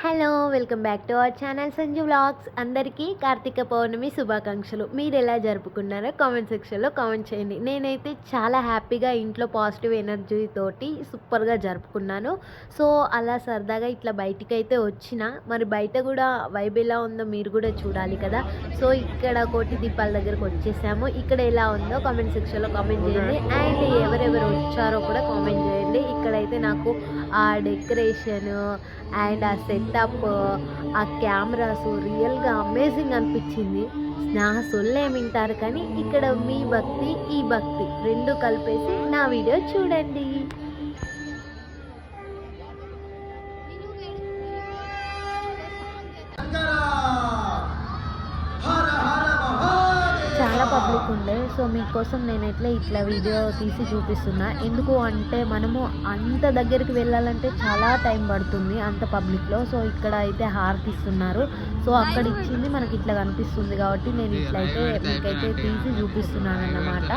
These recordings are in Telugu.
Hello welcome back to our channel Sanju vlogs. అందరికీ కార్తీక పౌర్ణమి శుభాకాంక్షలు. మీరు ఎలా జరుపుకున్నారో కామెంట్ సెక్షన్లో కామెంట్ చేయండి. నేనైతే చాలా హ్యాపీగా ఇంట్లో పాజిటివ్ ఎనర్జీ తోటి సూపర్గా జరుపుకున్నాను. సో అలా సరదాగా ఇట్లా బయటికి అయితే వచ్చిన, మరి బయట కూడా వైబ్ ఎలా ఉందో మీరు కూడా చూడాలి కదా. సో ఇక్కడ కోటి దీపాల దగ్గరకు వచ్చేసాము. ఇక్కడ ఎలా ఉందో కామెంట్ సెక్షన్లో కామెంట్ చేయండి. అండ్ ఎవరెవరు వచ్చారో కూడా కామెంట్ చేయండి. ఇక్కడైతే నాకు ఆ డెకరేషన్ అండ్ ఆ సెటప్, ఆ కెమెరాస్ రియల్గా అమేజింగ్ అనిపించింది. నా సొల్లేమింటారు కానీ ఇక్కడ మీ భక్తి ఈ భక్తి రెండు కలిపేసి నా వీడియో చూడండి. చాలా పబ్లిక్ ఉండే. సో మీకోసం నేను ఇట్లా వీడియో తీసి చూపిస్తున్నా. ఎందుకు అంటే మనము అంత దగ్గరికి వెళ్ళాలంటే చాలా టైం పడుతుంది అంత పబ్లిక్లో. సో ఇక్కడ అయితే హారతి ఇస్తున్నారు. సో అక్కడ ఇచ్చింది మనకి ఇట్లా కనిపిస్తుంది కాబట్టి నేను ఇట్లయితే మీకైతే తీసి చూపిస్తున్నాను అన్నమాట.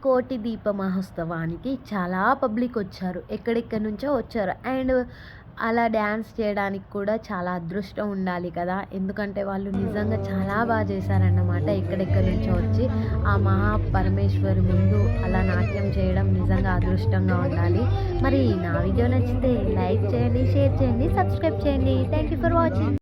కోటి దీప మహోత్సవానికి చాలా పబ్లిక్ వచ్చారు, ఎక్కడెక్కడి నుంచో వచ్చారు. అండ్ అలా డ్యాన్స్ చేయడానికి కూడా చాలా అదృష్టం ఉండాలి కదా, ఎందుకంటే వాళ్ళు నిజంగా చాలా బాగా చేశారన్నమాట. ఎక్కడెక్కడి నుంచో వచ్చి ఆ మహాపరమేశ్వరి ముందు అలా నాట్యం చేయడం నిజంగా అదృష్టంగా ఉండాలి. మరి నా వీడియో నచ్చితే లైక్ చేయండి, షేర్ చేయండి, సబ్స్క్రైబ్ చేయండి. Thank you for watching.